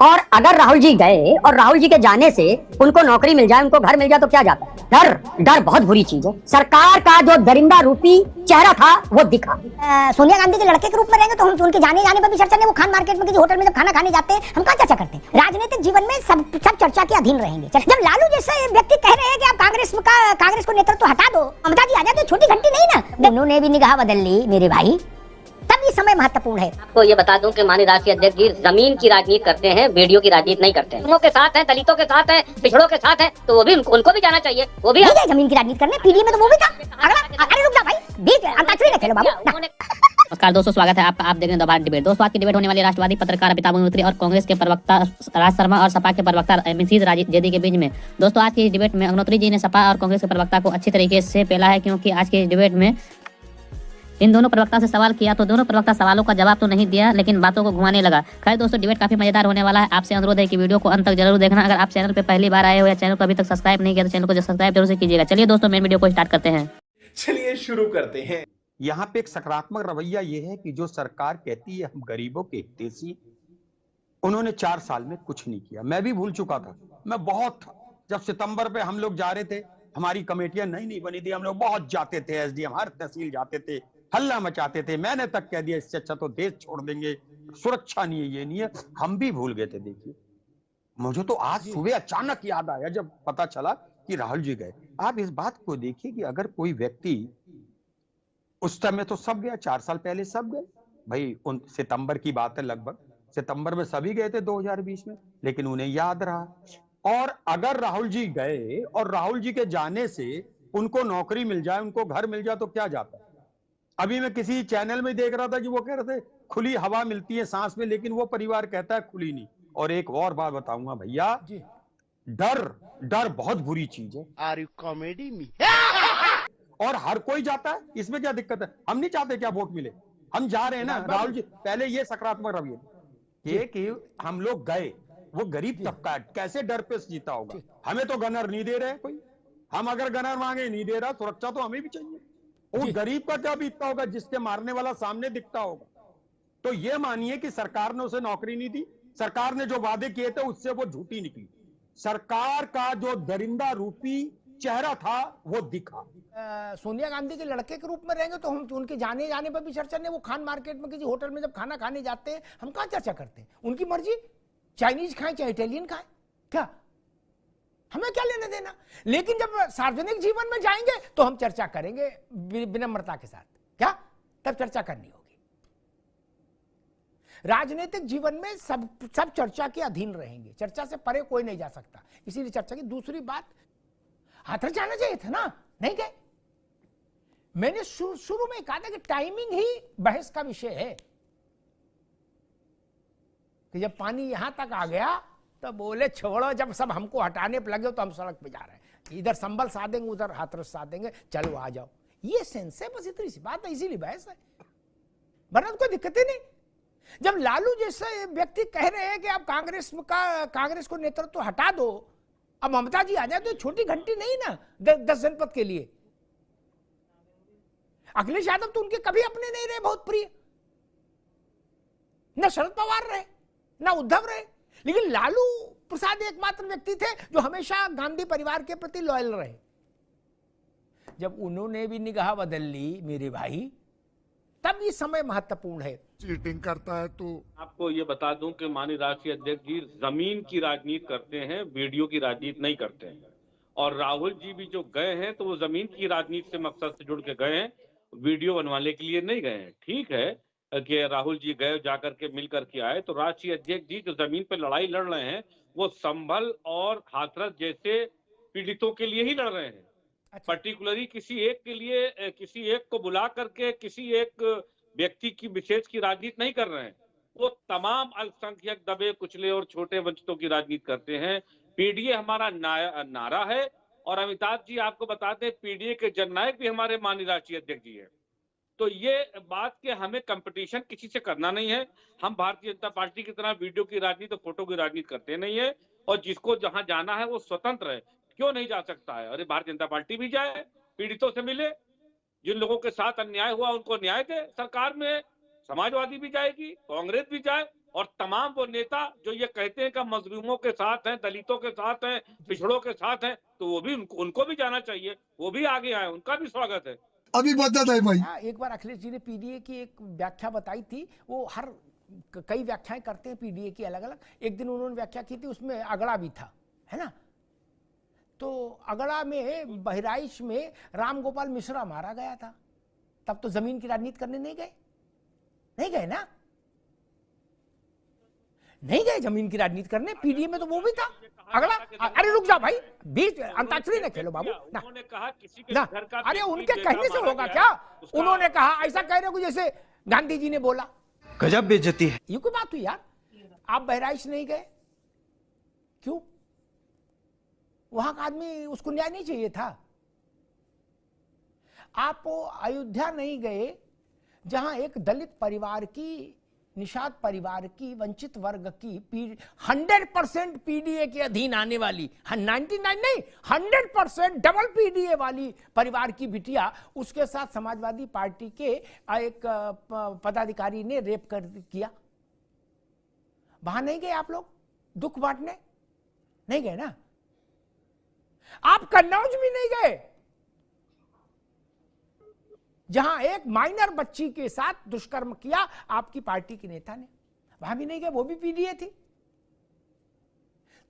और अगर राहुल जी गए और राहुल जी के जाने से उनको नौकरी मिल जाए, उनको घर मिल जाए तो क्या जाता है? डर। डर बहुत बुरी चीज है। सरकार का जो दरिंदा रूपी चेहरा था वो दिखा। सोनिया गांधी के लड़के के रूप में रहेंगे तो हम उनके जाने पर भी चर्चा नहीं। वो खान मार्केट में किसी होटल में जब खाना खाने जाते हैं हम कहाँ चर्चा करते हैं? राजनीतिक जीवन में सब चर्चा के अधीन रहेंगे। जब लालू जैसे व्यक्ति कह रहे हैं कि आप कांग्रेस को नेतृत्व हटा दो, ममता जी आ जाए तो छोटी घंटी नहीं ना। उन्होंने भी निगाह बदल ली मेरे भाई, तब ये समय महत्वपूर्ण है। आपको ये बता दूं कि माननीय राष्ट्रीय अध्यक्ष जी जमीन की राजनीति करते हैं, वीडियो की राजनीति नहीं करते हैं। लोगों के साथ हैं, दलितों के साथ हैं, पिछड़ों के साथ हैं, तो वो भी उनको भी जाना चाहिए। वो भी जमीन की राजनीति करने पीढ़ी में तो वो भी था। अरे रुक जा भाई, बीच अंताक्षरी न खेलो बाबू। नमस्कार दोस्तों, स्वागत है आपका। आप देख रहे हैं द भारत डिबेट। दोस्तों आज की डिबेट होने वाली राष्ट्रवादी पत्रकार अमिताभ अग्निहोत्री और कांग्रेस के प्रवक्ता राज शर्मा और सपा के प्रवक्ता मिसिज जेदी के बीच में। दोस्तों आज की डिबेट में अग्निहोत्री जी ने सपा और कांग्रेस के प्रवक्ता को अच्छी तरीके से पेला है, क्योंकि आज की डिबेट में इन दोनों प्रवक्ता से सवाल किया तो दोनों प्रवक्ता सवालों का जवाब तो नहीं दिया, लेकिन बातों को घुमाने लगा। खैर दोस्तों, डिबेट काफी मजेदार होने वाला है। आपसे अनुरोध है कि वीडियो को अंत तक जरूर देखना। अगर आप चैनल पे पहली बार आए हो या चैनल को अभी तक सब्सक्राइब नहीं किया तो चैनल को सब्सक्राइब जरूर से कीजिएगा। चलिए दोस्तों, मेन वीडियो को स्टार्ट करते हैं। चलिए शुरू करते हैं। यहाँ पे एक सकारात्मक रवैया ये है कि जो सरकार कहती है हम गरीबों के हितैषी, उन्होंने 4 साल में कुछ नहीं किया। मैं भी भूल चुका था, मैं बहुत जब सितंबर पे हम लोग जा रहे थे, हमारी कमेटियां नहीं बनी थी, हम लोग बहुत जाते थे, एसडीएम हर तहसील जाते थे, हल्ला मचाते थे। मैंने तक कह दिया इससे अच्छा तो देश छोड़ देंगे, सुरक्षा नहीं है, ये नहीं है। हम भी भूल गए थे। देखिए, मुझे तो आज सुबह अचानक याद आया जब पता चला कि राहुल जी गए। आप इस बात को देखिए कि अगर कोई व्यक्ति, उस समय तो सब गया, 4 साल पहले सब गए भाई। उन सितंबर की बात है, लगभग सितंबर में सभी गए थे 2020 में, लेकिन उन्हें याद रहा। और अगर राहुल जी गए और राहुल जी के जाने से उनको नौकरी मिल जाए, उनको घर मिल जाए तो क्या जाता है? अभी मैं किसी चैनल में देख रहा था कि वो कह रहे थे खुली हवा मिलती है सांस में, लेकिन वो परिवार कहता है खुली नहीं। और एक और बात बताऊंगा भैया, डर बहुत बुरी चीज है। Are you comedy me? और हर कोई जाता है, इसमें क्या दिक्कत है? हम नहीं चाहते क्या वोट मिले, हम जा रहे हैं ना। राहुल जी पहले ये सकारात्मक रवैया ये कि हम लोग गए, वो गरीब तबका कैसे डर पे जीता होगा। हमें तो गनर नहीं दे रहे कोई, हम अगर गनर मांगे नहीं दे रहा, सुरक्षा तो हमें भी चाहिए। उस गरीब का क्या बीतता होगा जिसके मारने वाला सामने दिखता होगा। तो ये मानिए कि सरकार ने उसे नौकरी नहीं दी, सरकार ने जो वादे किए थे उससे वो झूठी निकली। सरकार का जो दरिंदा रूपी चेहरा था वो दिखा। सोनिया गांधी के लड़के के रूप में रहेंगे तो हम उनके जाने पर भी चर्चा नहीं। वो खान मार्केट में किसी होटल में जब खाना खाने जाते हैं हम कहाँ चर्चा करते हैं? उनकी मर्जी, चाइनीज खाएं चाहे इटालियन खाएं, क्या हमें क्या लेना देना। लेकिन जब सार्वजनिक जीवन में जाएंगे तो हम चर्चा करेंगे विनम्रता के साथ, क्या तब चर्चा करनी होगी। राजनीतिक जीवन में सब चर्चा के अधीन रहेंगे, चर्चा से परे कोई नहीं जा सकता, इसीलिए चर्चा की। दूसरी बात, हाथरस जाना चाहिए था ना, नहीं गए। मैंने शुरू में कहा था कि टाइमिंग ही बहस का विषय है, कि जब पानी यहां तक आ गया तो बोले छोड़ो, जब सब हमको हटाने पर लगे तो हम सड़क पे जा रहे हैं, इधर संभल साधेंगे उधर हाथरस साधेंगे, चलो आ जाओ। ये सेंस है, बस इतनी सी बात है, इसीलिए बहस है, वरना तो कोई दिक्कत ही नहीं। जब लालू जैसे व्यक्ति कह रहे हैं कि आप कांग्रेस को नेतृत्व हटा दो, अब ममता जी आ जाए तो छोटी घंटी नहीं ना 10 जनपद के लिए। अखिलेश यादव तो उनके कभी अपने नहीं रहे, बहुत प्रिय, न शरद पवार रहे न उद्धव रहे, लेकिन लालू प्रसाद एकमात्र व्यक्ति थे जो हमेशा गांधी परिवार के प्रति लॉयल रहे। जब उन्होंने भी निगाह बदल ली मेरे भाई, तब ये समय महत्वपूर्ण है। चीटिंग करता है तो आपको ये बता दूं कि माननीय राष्ट्रीय अध्यक्ष जी जमीन की राजनीति करते हैं, वीडियो की राजनीति नहीं करते हैं। और राहुल जी भी जो गए हैं तो वो जमीन की राजनीति से मकसद से जुड़ के गए हैं, वीडियो बनवाने के लिए नहीं गए हैं। ठीक है कि राहुल जी गए, जाकर के मिल करके आए, तो राष्ट्रीय अध्यक्ष जी जो जमीन पे लड़ाई लड़ रहे हैं वो संभल और हाथरस जैसे पीड़ितों के लिए ही लड़ रहे हैं। पर्टिकुलरली किसी एक के लिए, किसी एक को बुला करके किसी एक व्यक्ति की विशेष की राजनीति नहीं कर रहे हैं। वो तमाम अल्पसंख्यक, दबे कुचले और छोटे वंचितों की राजनीति करते हैं। पीडीए हमारा नारा है, और अमिताभ जी आपको बताते हैं पीडीए के जननायक भी हमारे माननीय राष्ट्रीय अध्यक्ष जी है। तो ये बात के हमें कंपटीशन किसी से करना नहीं है। हम भारतीय जनता पार्टी की तरह वीडियो की राजनीति, फोटो की राजनीति करते नहीं है, और जिसको जहां जाना है वो स्वतंत्र है, क्यों नहीं जा सकता है? अरे भारतीय जनता पार्टी भी जाए, पीड़ितों से मिले, जिन लोगों के साथ अन्याय हुआ उनको न्याय दे। सरकार में समाजवादी भी जाएगी, कांग्रेस भी जाए, और तमाम वो नेता जो ये कहते हैं कि मजलूमों के साथ हैं, दलितों के साथ हैं, पिछड़ों के साथ हैं, तो वो भी उनको भी जाना चाहिए, वो भी आगे आए, उनका भी स्वागत है। अभी बदत है भाई। एक बार अखिलेश जी ने पीडीए की एक व्याख्या बताई थी, वो हर कई व्याख्याएं करते हैं पीडीए की अलग अलग। एक दिन उन्होंने व्याख्या की थी, उसमें अगड़ा भी था, है ना। तो अगड़ा में बहराइच में राम गोपाल मिश्रा मारा गया था, तब तो जमीन की राजनीति करने नहीं गए ना, नहीं गए जमीन की राजनीति करने। पीडीए में तो वो भी था अगला। अरे रुक जाओ भाई, बीच अंताक्षरी न खेलो बाबू ना। उन्होंने कहा किसी के ना, घर का अरे उनके कहने से होगा क्या? उन्होंने कहा, ऐसा कह रहे हो जैसे गांधी जी ने बोला। गजब बेइज्जती है। ये कोई बात हुई यार? आप बहराइच नहीं गए, क्यों? वहां का आदमी, उसको न्याय नहीं चाहिए था? आप अयोध्या नहीं गए, जहां एक दलित परिवार की, निषाद परिवार की, वंचित वर्ग की 100% पीडीए के अधीन आने वाली, 99 नहीं 100% डबल पीडीए वाली परिवार की बिटिया, उसके साथ समाजवादी पार्टी के एक पदाधिकारी ने रेप किया। वहां नहीं गए आप लोग दुख बांटने? नहीं गए ना। आप कन्नौज भी नहीं गए, जहां एक माइनर बच्ची के साथ दुष्कर्म किया आपकी पार्टी के नेता ने, वहां भी नहीं गए, वो भी पीडीए थी।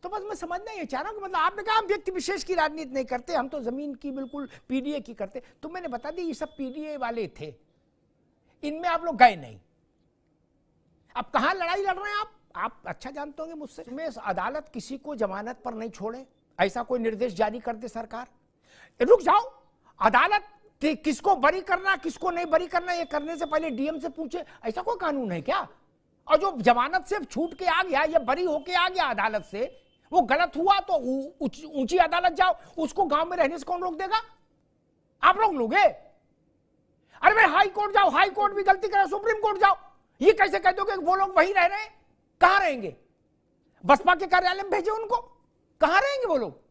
तो बस मैं समझना ये चाह रहा हूं कि मतलब आपने कहा हम व्यक्ति विशेष की राजनीति नहीं करते, हम तो जमीन की बिल्कुल पीडीए की करते। तो मैंने बता दी ये सब पीडीए वाले थे, इनमें आप लोग गए नहीं। अब कहां लड़ाई लड़ रहे हैं आप अच्छा जानते होंगे मुझसे। में अदालत किसी को जमानत पर नहीं छोड़े, ऐसा कोई निर्देश जारी कर दे सरकार। रुक जाओ, अदालत किसको बरी करना किसको नहीं बरी करना ये करने से पहले डीएम से पूछे, ऐसा कोई कानून है क्या? और जो जमानत से छूट के आ गया या बरी होके आ गया अदालत से, वो गलत हुआ तो ऊंची अदालत जाओ, उसको गांव में रहने से कौन रोक देगा? आप लोग लोगे? अरे भाई हाई कोर्ट जाओ, हाई कोर्ट भी गलती करे, सुप्रीम कोर्ट जाओ, ये कैसे कह दोगे वो लोग वहीं रह रहे हैं? कहां रहेंगे? बसपा के कार्यालय में भेजे उनको, कहां रहेंगे वो लोग?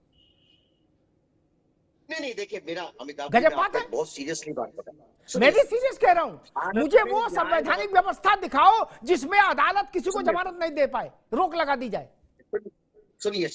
नहीं देखिए, मेरा अमिताभ गजब बात है, बहुत सीरियसली बात बता। मैं भी सीरियस कह रहा हूं, मुझे वो संवैधानिक व्यवस्था दिखाओ जिसमें अदालत किसी को जमानत नहीं दे पाए, रोक लगा दी जाए। सुनिए,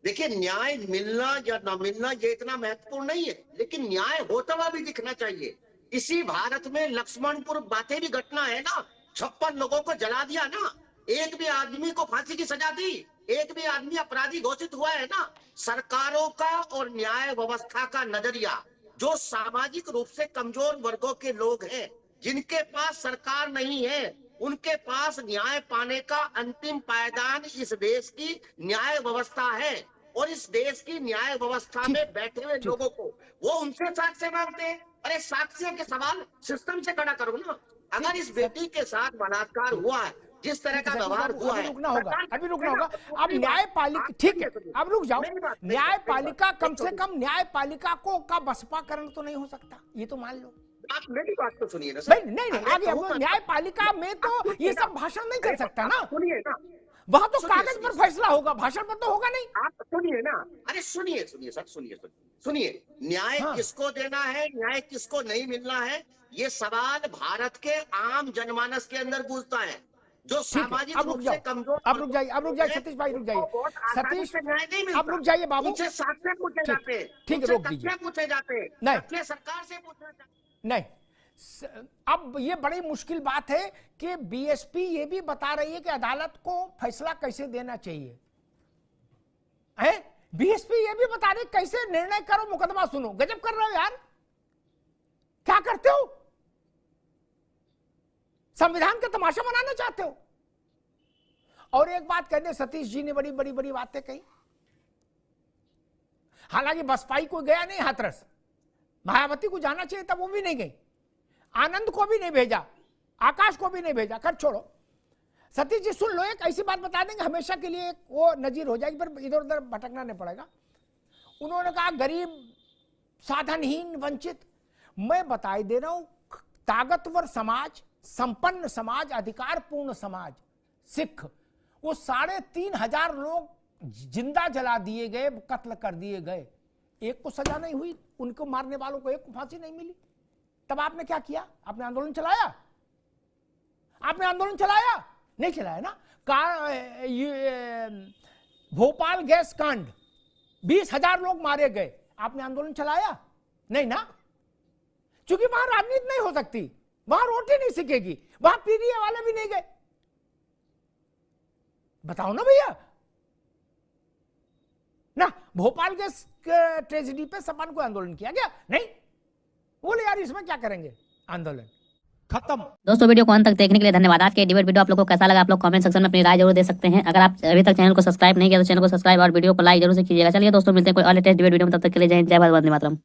देखिए, न्याय मिलना या ना मिलना ये इतना महत्वपूर्ण नहीं है, लेकिन न्याय होता हुआ भी दिखना चाहिए। इसी भारत में लक्ष्मणपुर बातें भी घटना है ना, 56 लोगों को जला दिया ना, एक भी आदमी को फांसी की सजा दी, एक भी आदमी अपराधी घोषित हुआ है ना। सरकारों का और न्याय व्यवस्था का नजरिया, जो सामाजिक रूप से कमजोर वर्गों के लोग हैं, जिनके पास सरकार नहीं है, उनके पास न्याय पाने का अंतिम पायदान इस देश की न्याय व्यवस्था है। और इस देश की न्याय व्यवस्था में बैठे हुए लोगों को वो उनसे साक्ष्य मांगते हैं। अरे साक्ष्य के सवाल सिस्टम से खड़ा करो ना। अगर इस बेटी के साथ बलात्कार हुआ है, जिस तरह का व्यवहार हुआ है, रुकना होगा, अभी रुकना होगा। अब न्यायपालिका, ठीक है, अब रुक जाओ। न्यायपालिका, कम से कम न्यायपालिका को का बसपाकरण तो नहीं हो सकता, ये तो मान लो। आप मेरी बात तो सुनिए ना सर। नहीं आगे अब न्यायपालिका में तो ये सब भाषण नहीं कर सकता ना। सुनिए ना, वहां तो कागज पर फैसला होगा, भाषण पर तो होगा नहीं। आप सुनिए ना। अरे सुनिए सर, सुनिए। न्याय किसको देना है, न्याय किसको नहीं मिलना है, ये सवाल भारत के आम जनमानस के अंदर गूंजता है, जो सामाजिक रूप से कमजोर। अब रुक जाइए सतीश भाई, रुक जाइए सतीश, अब रुक जाइए बाबू। साक्ष्य पूछे जाते, ठीक है, रोक दीजिए। पूछे जाते नहीं, सरकार से पूछना चाहिए। नहीं, अब ये बड़ी मुश्किल बात है कि बीएसपी ये भी बता रही है कि अदालत को फैसला कैसे देना चाहिए है। बीएसपी ये भी बता रही कैसे निर्णय करो, मुकदमा सुनो। गजब कर रहे हो यार, क्या करते हो? संविधान का तमाशा बनाना चाहते हो। और एक बात कहते, सतीश जी ने बड़ी बड़ी बड़ी बातें कही। हालांकि बसपाई को गया नहीं हाथरस, मायावती को जाना चाहिए था, वो भी नहीं गई। आनंद को भी नहीं भेजा, आकाश को भी नहीं भेजा। कर छोड़ो सतीश जी, सुन लो, एक ऐसी बात बता देंगे हमेशा के लिए, वो नजीर हो जाएगी, फिर इधर उधर भटकना नहीं पड़ेगा। उन्होंने कहा गरीब, साधनहीन, वंचित। मैं बताई दे रहा हूं, ताकतवर समाज, संपन्न समाज, अधिकारपूर्ण समाज, सिख, वो 3,500 लोग जिंदा जला दिए गए, कत्ल कर दिए गए, एक को सजा नहीं हुई, उनको मारने वालों को एक को फांसी नहीं मिली। तब आपने क्या किया? आपने आंदोलन चलाया? आपने आंदोलन चलाया? नहीं चलाया ना। भोपाल गैस कांड 20,000 लोग मारे गए, आपने आंदोलन चलाया नहीं ना, क्योंकि वहां राजनीति नहीं हो सकती, वहां रोटी नहीं सीखेगी, वहां पीडीए वाले भी नहीं गए। बताओ ना भैया ना, भोपाल गैस ट्रेजेडी पे सपा को आंदोलन किया गया नहीं, बोले यार इसमें क्या करेंगे, आंदोलन खत्म। दोस्तों वीडियो को अंत तक देखने के लिए धन्यवाद। आज के डिबेट वीडियो आप लोगों को कैसा लगा आप लोग कमेंट सेक्शन में अपनी राय जरूर दे सकते हैं। अगर आप अभी तक चैनल को सब्सक्राइब नहीं किया तो चैनल को सब्सक्राइब और वीडियो को लाइक जरूर से कीजिएगा। चलिए दोस्तों मिलते हैं कोई और लेटेस्ट डिबेट वीडियो में, तब तक के लिए जय हिंद, जय भारत, वंदे मातरम।